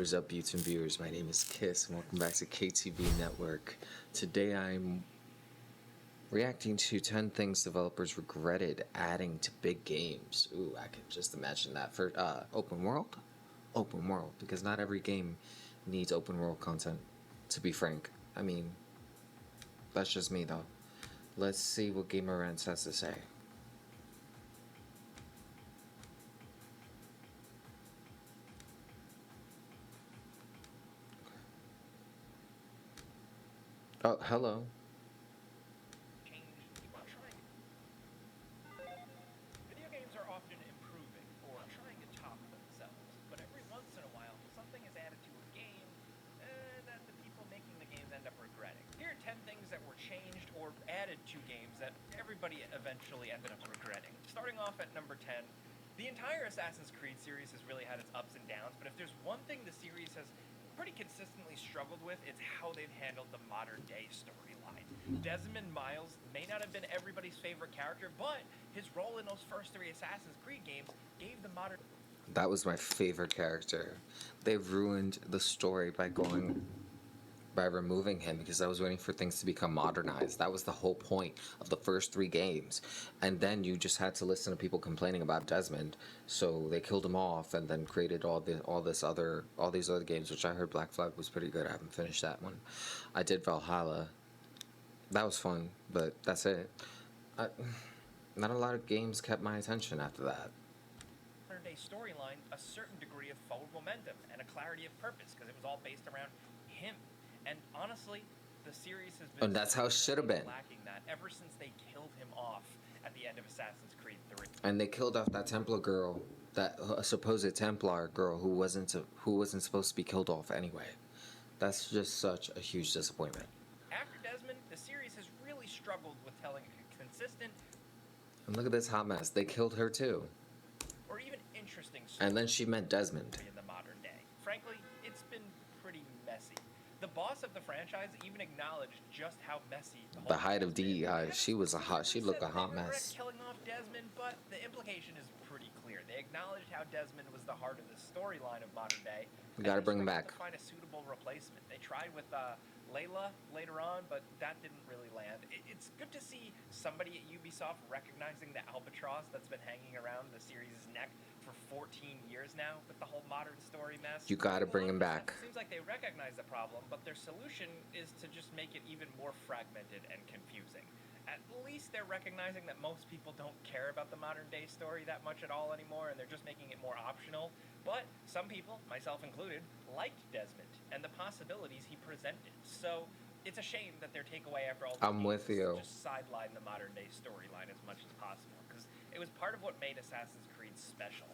What is up, YouTube viewers? My name is Kiss, and welcome back to KTV Network. Today I'm reacting to 10 things developers regretted adding to big games. Ooh, I can just imagine that. For open world? Open world, because not every game needs open world content, to be frank. I mean, that's just me though. Let's see what Gamer Rants has to say. Oh, hello. Video games are often improving or trying to top themselves, but every once in a while, something is added to a game that the people making the games end up regretting. Here are 10 things that were changed or added to games that everybody eventually ended up regretting. Starting off at number 10, the entire Assassin's Creed series has really had its ups and downs, but if there's one thing the series has pretty consistently struggled with, it's how they've handled the modern day storyline. Desmond Miles may not have been everybody's favorite character, but his role in those first 3 Assassin's Creed games gave the modern... That was my favorite character. They ruined the story by removing him because I was waiting for things to become modernized. That was the whole point of the first 3 games. And then you just had to listen to people complaining about Desmond, so they killed him off and then created all these other games, which I heard Black Flag was pretty good. I haven't finished that one. I did Valhalla. That was fun, but that's it. Not a lot of games kept my attention after that. modern day storyline a certain degree of forward momentum and a clarity of purpose because it was all based around him. And honestly, the series has been And that's how it should have been. lacking that ever since they killed him off at the end of Assassin's Creed 3. And they killed off that Templar girl, that supposed Templar girl who wasn't supposed to be killed off anyway. That's just such a huge disappointment. After Desmond, the series has really struggled with telling a consistent And look at this hot mess. They killed her too. or even interesting story And then she met Desmond. in the modern day. Frankly, it's been pretty messy. The boss of the franchise even acknowledged just how messy The height of thing has been. DEI, she looked a hot They regret mess. killing off Desmond, but the implication is pretty clear. They acknowledged how Desmond was the heart of the storyline of modern day. We gotta and they bring him struggled back. to find a suitable replacement. They tried with Layla later on, but that didn't really land. It's good to see somebody at Ubisoft recognizing the albatross that's been hanging around the series' neck for 14 years now with the whole modern story mess. You gotta bring him back. It seems like they recognize the problem, but their solution is to just make it even more fragmented and confusing. At least they're recognizing that most people don't care about the modern day story that much at all anymore, and they're just making it more optional. But some people, myself included, liked Desmond and the possibilities he presented. So it's a shame that their takeaway after all these I'm with games is you. to just sideline the modern day storyline as much as possible, because it was part of what made Assassin's Creed special.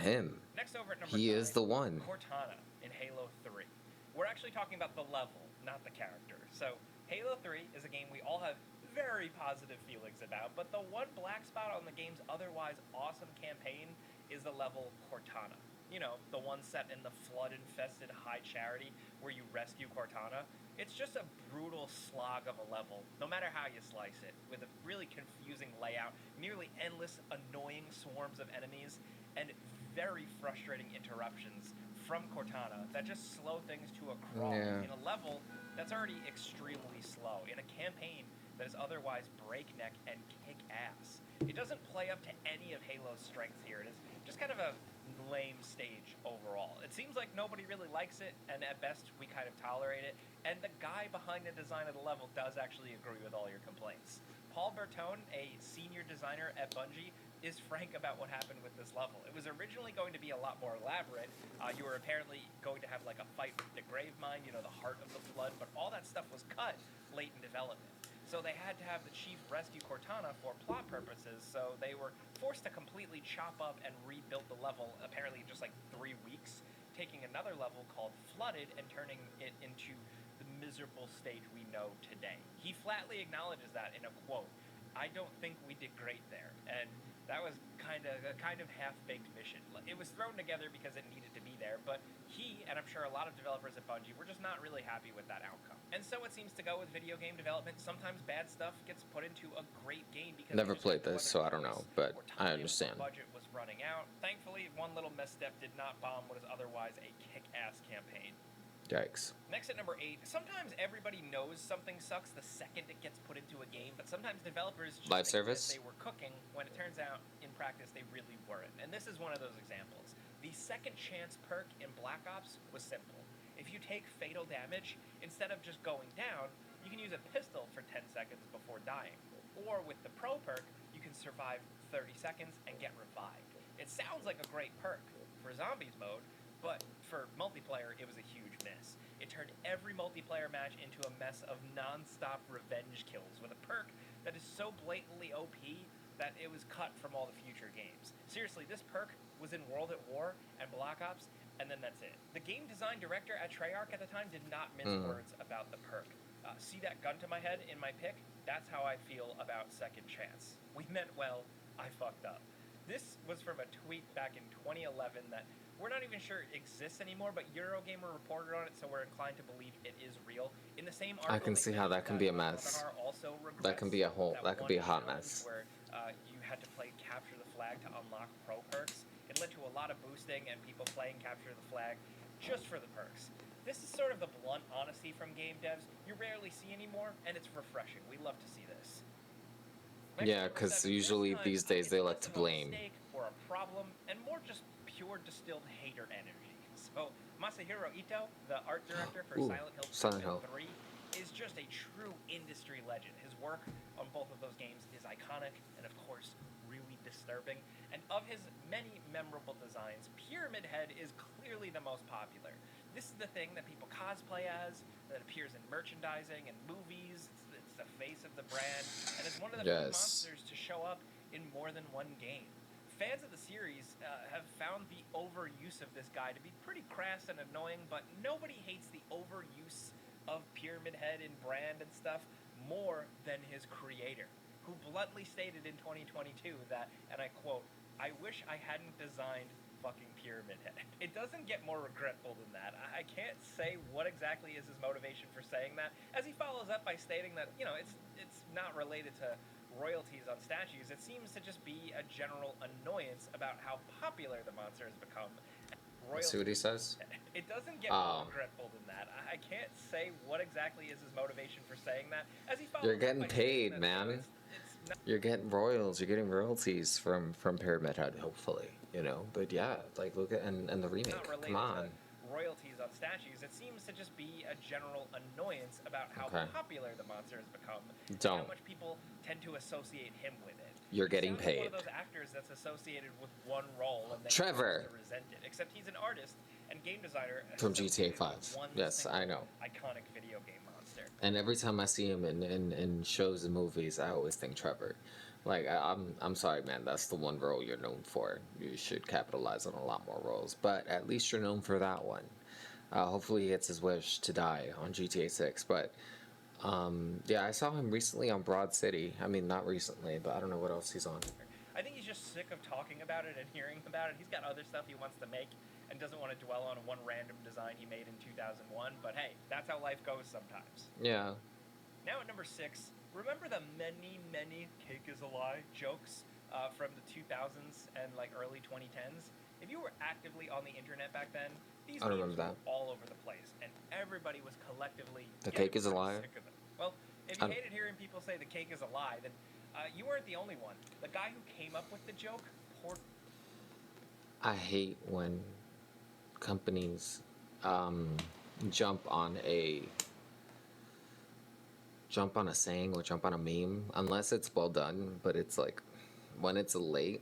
Him. Next over at number He 9, is the one. Cortana in Halo 3. We're actually talking about the level, not the character. So Halo 3 is a game we all have very positive feelings about, but the one black spot on the game's otherwise awesome campaign is the level Cortana. You know, the one set in the flood-infested High Charity where you rescue Cortana. It's just a brutal slog of a level, no matter how you slice it, with a really confusing layout, nearly endless, annoying swarms of enemies, and very frustrating interruptions from Cortana that just slow things to a crawl Yeah. in a level that's already extremely slow, in a campaign that is otherwise breakneck and kick-ass. It doesn't play up to any of Halo's strengths here. It is just kind of a lame stage overall. It seems like nobody really likes it, and at best we kind of tolerate it, and the guy behind the design of the level does actually agree with all your complaints. Paul Bertone, a senior designer at Bungie, is frank about what happened with this level. It was originally going to be a lot more elaborate. You were apparently going to have like a fight with the Gravemind, you know, the heart of the flood, but all that stuff was cut late in development. So they had to have the chief rescue Cortana for plot purposes, so they were forced to completely chop up and rebuild the level, apparently in just like 3 weeks, taking another level called Flooded and turning it into the miserable state we know today. He flatly acknowledges that in a quote. I don't think we did great there. And That was kind of half-baked mission. It was thrown together because it needed to be there, but he, and I'm sure a lot of developers at Bungie, were just not really happy with that outcome. And so it seems to go with video game development. Sometimes bad stuff gets put into a great game because Never they just played have no this, other so I don't choice, know, but or I time, understand. or budget was running out. Thankfully, one little misstep did not bomb what is otherwise a kick-ass campaign. Yikes. Next at number 8, sometimes everybody knows something sucks the second it gets put into a game, but sometimes developers just Live think service? that they were cooking when it turns out in practice they really weren't. And this is one of those examples. The second chance perk in Black Ops was simple. If you take fatal damage, instead of just going down, you can use a pistol for 10 seconds before dying. Or with the pro perk, you can survive 30 seconds and get revived. It sounds like a great perk for zombies mode, but for multiplayer, it was a huge miss. It turned every multiplayer match into a mess of non-stop revenge kills with a perk that is so blatantly OP that it was cut from all the future games. Seriously, this perk was in World at War and Black Ops, and then that's it. The game design director at Treyarch at the time did not mince words about the perk. See that gun to my head in my pick? That's how I feel about Second Chance. We meant well, I fucked up. This was from a tweet back in 2011 that we're not even sure it exists anymore, but Eurogamer reported on it, so we're inclined to believe it is real. In the same article, I can see how that can be a mess. Also That can be a whole. That could be a hot challenge mess. Where you had to play Capture the Flag to unlock pro perks. It led to a lot of boosting and people playing Capture the Flag just for the perks. This is sort of the blunt honesty from game devs you rarely see anymore, and it's refreshing. We love to see this. Yeah, because usually these days they like to blame. Or a problem, and more just pure distilled hater energy. So Masahiro Ito, the art director for Ooh, Silent Silent Hill 2 Hill. and 3, is just a true industry legend. His work on both of those games is iconic and, of course, really disturbing. And of his many memorable designs, Pyramid Head is clearly the most popular. This is the thing that people cosplay as, that appears in merchandising and movies. It's the face of the brand, and it's one of the few monsters to show up in more than one game. Fans of the series have found the overuse of this guy to be pretty crass and annoying, but nobody hates the overuse of Pyramid Head in brand and stuff more than his creator, who bluntly stated in 2022 that, and I quote, "I wish I hadn't designed fucking Pyramid Head." It doesn't get more regretful than that. I can't say what exactly is his motivation for saying that, as he follows up by stating that, it's not related to royalties on statues. It seems to just be a general annoyance about how popular the monster has become. Let's see what he says. It doesn't get more regretful than that. I can't say what exactly is his motivation for saying that, as he follows You're up getting by paid, saying that, man. it's not You're getting royalties from Pyramid Head, hopefully, But yeah, like look at and the remake. not related Come on. to royalties on statues. It seems to just be a general annoyance about how Okay. popular the monster has become. And Don't. how much people tend to associate him with it. You're He getting sounds like one paid. of those actors that's associated with one role and then Trevor. comes to resent it. Except he's an artist and game designer From GTA associated 5. with one Yes, single I know. iconic video game monster. And every time I see him in shows and movies, I always think Trevor. Like I'm sorry, man. That's the one role you're known for. You should capitalize on a lot more roles, but at least you're known for that one. Hopefully, he gets his wish to die on GTA 6. But yeah, I saw him recently on Broad City. I mean, not recently, but I don't know what else he's on. I think he's just sick of talking about it and hearing about it. He's got other stuff he wants to make and doesn't want to dwell on one random design he made in 2001. But hey, that's how life goes sometimes. Yeah. Now at number 6, remember the many cake is a lie jokes from the 2000s and like early 2010s? If you were actively on the internet back then, these I memes remember were that. all over the place, and everybody was collectively The getting cake is a pretty lie? sick of them. Well, if you I'm- hated hearing people say the cake is a lie, then you weren't the only one. The guy who came up with the joke, I hate when companies jump on a saying or jump on a meme unless it's well done. But it's like when it's late,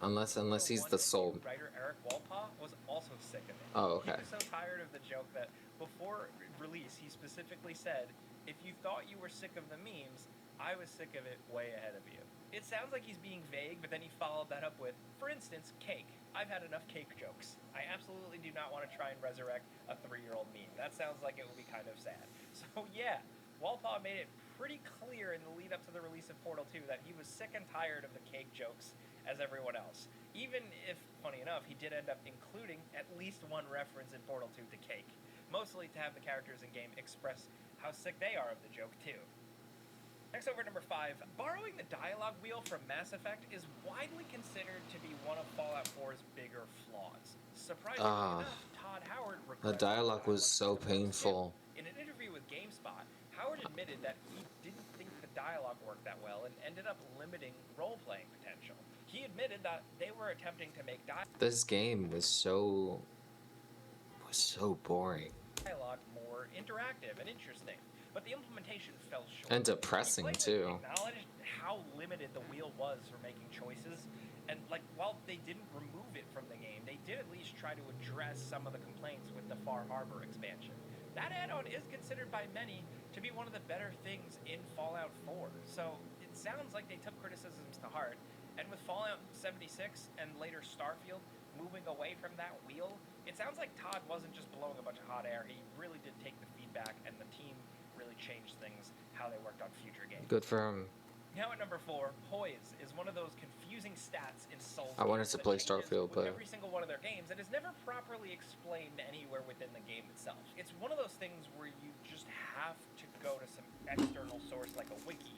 unless he's one the sole. writer Eric Walpaw was also sick of it. Oh, okay. He was so tired of the joke that before release, he specifically said, "If you thought you were sick of the memes, I was sick of it way ahead of you." It sounds like he's being vague, but then he followed that up with, for instance, cake. I've had enough cake jokes. I absolutely do not want to try and resurrect a 3-year-old meme. That sounds like it would be kind of sad. So yeah, Walpaw made it pretty clear in the lead up to the release of Portal 2 that he was sick and tired of the cake jokes as everyone else. Even if, funny enough, he did end up including at least one reference in Portal 2 to cake, mostly to have the characters in game express how sick they are of the joke too. Next over number 5, borrowing the dialogue wheel from Mass Effect is widely considered to be one of Fallout 4's bigger flaws. Surprisingly Ah, enough, Todd Howard the regrets dialogue was so feature most too. painful. In an interview with GameSpot, Howard admitted that he didn't think the dialogue worked that well and ended up limiting role-playing potential. He admitted that they were attempting to make This game was so boring dialogue more interactive and interesting, but the implementation fell short. and depressing He too. acknowledged how limited the wheel was for making choices, and while they didn't remove it from the game, they did at least try to address some of the complaints with the Far Harbor expansion. That add-on is considered by many to be one of the better things in Fallout 4, so it sounds like they took criticisms to heart, and with Fallout 76 and later Starfield moving away from that wheel, it sounds like Todd wasn't just blowing a bunch of hot air. He really did take the feedback, and the team really changed things, how they worked on future games. Good for him. Now at number 4, poise is one of those confusing stats in Souls. I wanted to that play changes Starfield, with but every single one of their games and is never properly explained anywhere within the game itself. It's one of those things where you just have to go to some external source like a wiki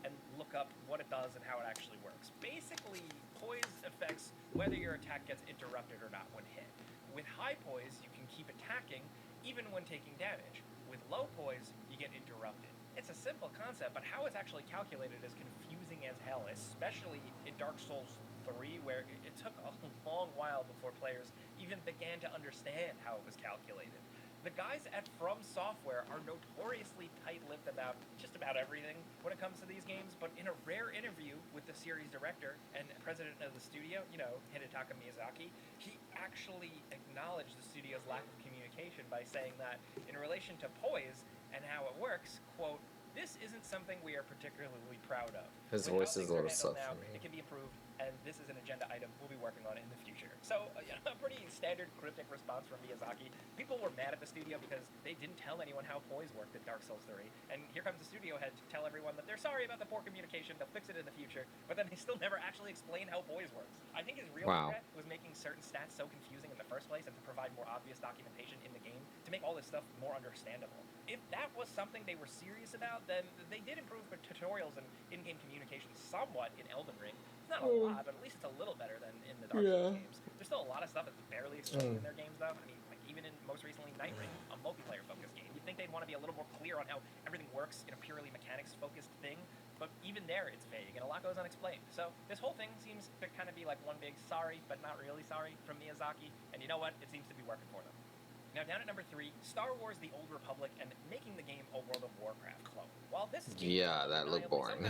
and look up what it does and how it actually works. Basically, poise affects whether your attack gets interrupted or not when hit. With high poise, you can keep attacking even when taking damage. With low poise, you get interrupted. It's a simple concept, but how it's actually calculated is confusing as hell, especially in Dark Souls 3, where it took a long while before players even began to understand how it was calculated. The guys at From Software are notoriously tight-lipped about just about everything when it comes to these games, but in a rare interview with the series director and president of the studio, Hidetaka Miyazaki, he actually acknowledged the studio's lack of communication by saying that in relation to poise and how it works, quote, "This isn't something we are particularly proud of. His With how voice is things a are little handled now, suffering. it can be improved, and this is an agenda item we'll be working on in the future." So, a pretty standard cryptic response from Miyazaki. People were mad at the studio because they didn't tell anyone how poise worked in Dark Souls 3, and here comes the studio head to tell everyone that they're sorry about the poor communication, they'll fix it in the future, but then they still never actually explain how poise works. I think his real regret was making certain stats so confusing in the first place and to provide more obvious documentation in the game to make all this stuff more understandable. If that was something they were serious about, then they did improve the tutorials and in-game communication somewhat in Elden Ring. It's not a lot, but at least it's a little better than in the Dark Souls games. There's still a lot of stuff that's barely explained in their games, though. I mean, even in most recently Night Ring, a multiplayer-focused game, you'd think they'd want to be a little more clear on how everything works in a purely mechanics-focused thing, but even there it's vague, and a lot goes unexplained. So this whole thing seems to kind of be like one big sorry, but not really sorry from Miyazaki, and you know what? It seems to be working for them. Now down at number 3, Star Wars: The Old Republic and making the game a World of Warcraft clone. While this game that looked boring.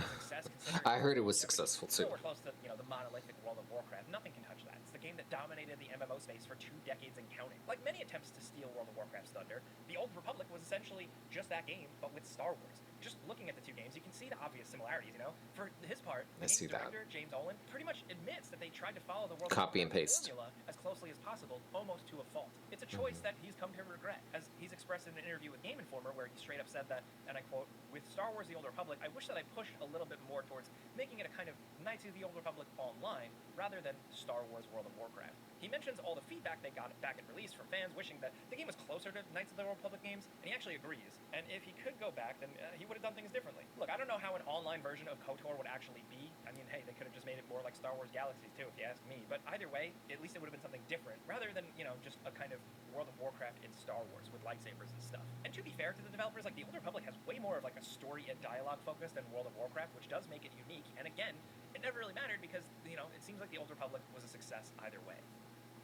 I heard it was successful too. We're close to the monolithic World of Warcraft. Nothing can touch that. It's the game that dominated the MMO space for 2 decades and counting. Like many attempts to steal World of Warcraft's thunder, The Old Republic was essentially just that game, but with Star Wars. Just looking at the 2 games, you can see the obvious similarities. For his part, the game's director, James Olin, pretty much admits that they tried to follow the World of Copy and Warcraft paste formula as closely as possible, almost to a fault. It's a choice that he's come to regret, as he's expressed in an interview with Game Informer, where he straight up said that, and I quote, "With Star Wars: The Old Republic, I wish that I pushed a little bit more towards making it a kind of Knights of the Old Republic online, rather than Star Wars: World of Warcraft." He mentions all the feedback they got back at release from fans wishing that the game was closer to Knights of the Old Republic games, and he actually agrees. And if he could go back, then he would have done things differently. Look, I don't know how an online version of KOTOR would actually be. I mean, hey, they could have just made it more like Star Wars Galaxies too, if you ask me. But either way, at least it would have been something different, rather than, just a kind of World of Warcraft in Star Wars with lightsabers and stuff. And to be fair to the developers, the Old Republic has way more of a story and dialogue focus than World of Warcraft, which does make it unique. And again, it never really mattered because, it seems like the Old Republic was a success either way.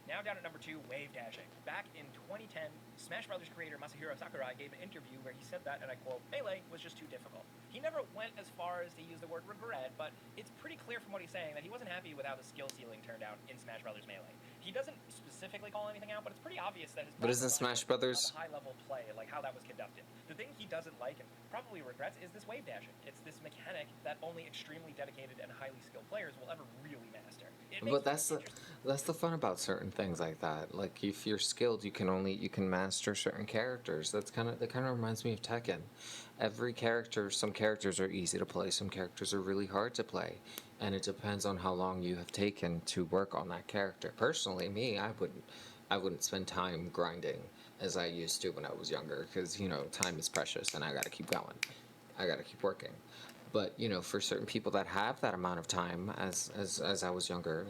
Now down at number 2, wave dashing. Back in 2010, Smash Bros. Creator Masahiro Sakurai gave an interview where he said that, and I quote, "Melee was just too difficult." He never went as far as to use the word regret, but it's pretty clear from what he's saying that he wasn't happy with how the skill ceiling turned out in Smash Bros. Melee. He doesn't specifically call anything out, but it's pretty obvious that his But isn't Smash Brothers high-level play, how that was conducted. The thing he doesn't like and probably regrets is this wave dashing. It's this mechanic that only extremely dedicated and highly skilled players will ever really master. But that's the fun about certain things like that. Like if you're skilled, you can master certain characters. That kind of reminds me of Tekken. Some characters are easy to play, some characters are really hard to play. And it depends on how long you have taken to work on that character. Personally, me, I wouldn't spend time grinding as I used to when I was younger, because time is precious, and I got to keep going. I got to keep working. But for certain people that have that amount of time, as I was younger,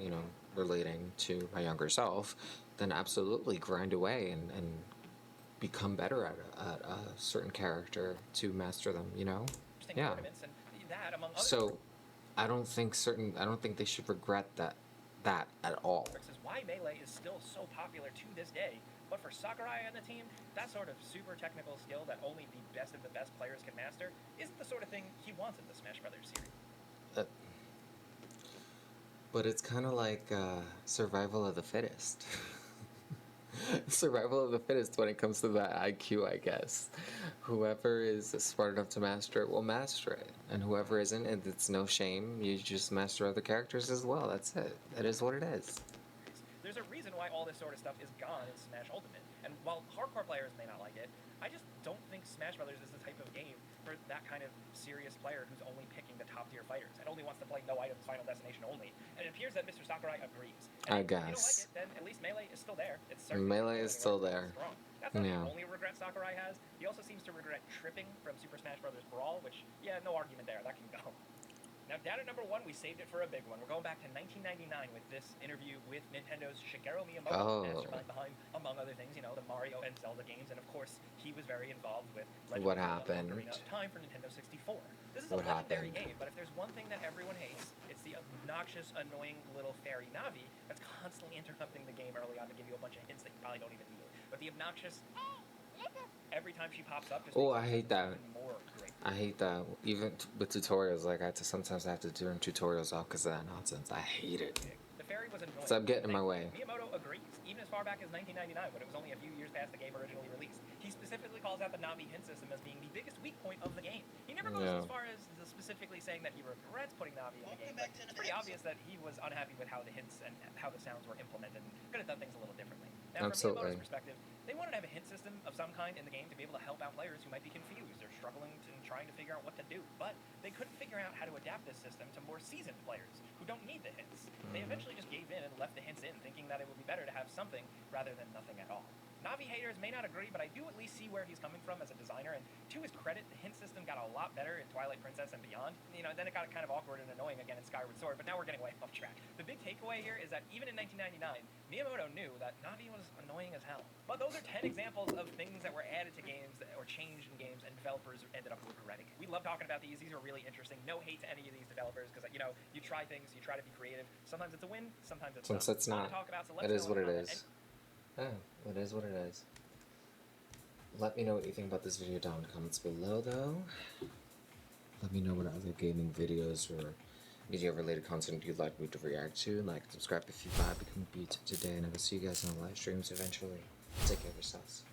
relating to my younger self, then absolutely grind away and become better at a certain character to master them. Interesting Yeah. tournaments and that among other So I don't think they should regret that at all. is why Melee is still so popular to this day. But for Sakurai and the team, that sort of super technical skill that only the best of the best players can master isn't the sort of thing he wants in the Smash Brothers series. Uh, but it's kind of like survival of the fittest. Survival of the fittest when it comes to that IQ, I guess. Whoever is smart enough to master it will master it, and whoever isn't, it's no shame. You just master other characters as well. That's it. It is what it is. There's a reason why all this sort of stuff is gone in Smash Ultimate. And while hardcore players may not like it, I just don't think Smash Brothers is the type of game for that kind of serious player who's only picking the top tier fighters and only wants to play no items, Final Destination only. And it appears that Mr. Sakurai agrees. And I if you don't like guess. it, then at least Melee is still there. It's certainly Melee is still there. strong. That's not Yeah. the only regret Sakurai has. He also seems to regret tripping from Super Smash Bros. Brawl, which, yeah, no argument there. That can go. Now, down at number 1, we saved it for a big one. We're going back to 1999 with this interview with Nintendo's Shigeru Miyamoto, mastermind behind, among other things, the Mario and Zelda games. And, of course, he was very involved with Legend What of Zelda: happened? Ocarina of Time for Nintendo 64. This is a What legendary happened? game, but if there's one thing that everyone hates, it's the obnoxious, annoying little fairy Navi that's constantly interrupting the game early on to give you a bunch of hints that you probably don't even need. But the obnoxious, every time she pops up, just Oh, makes I it hate that. even more great. I hate that. Even with tutorials, like sometimes I have to turn tutorials off because of that nonsense. I hate it. The fairy was annoying. Stop getting in my way. Miyamoto agrees, even as far back as 1999, when it was only a few years past the game originally released. He specifically calls out the Navi hint system as being the biggest weak point of the game. He never goes Yeah. as far as specifically saying that he regrets putting Navi in the game, but it's pretty obvious that he was unhappy with how the hints and how the sounds were implemented and could have done things a little differently. Now, Absolutely. from Miyamoto's perspective, they wanted to have a hint system of some kind in the game to be able to help out players who might be confused or struggling and trying to figure out what to do. But they couldn't figure out how to adapt this system to more seasoned players who don't need the hints. They eventually just gave in and left the hints in, thinking that it would be better to have something rather than nothing at all. Navi haters may not agree, but I do at least see where he's coming from as a designer, and to his credit, the hint system got a lot better in Twilight Princess and beyond. Then it got kind of awkward and annoying again in Skyward Sword, but now we're getting way off track. The big takeaway here is that even in 1999, Miyamoto knew that Navi was annoying as hell. But those are 10 examples of things that were added to games or changed in games, and developers ended up regretting it. We love talking about these. These are really interesting. No hate to any of these developers, because, you try things, you try to be creative. Sometimes it's a win, sometimes it's not. It's not. Talk about, so let It us is know what in it the comments. is. Yeah, it is what it is. Let me know what you think about this video down in the comments below, though. Let me know what other gaming videos or media-related content you'd like me to react to. Like, subscribe if you vibe, become a beat today, and I will see you guys on the live streams eventually. Take care of yourselves.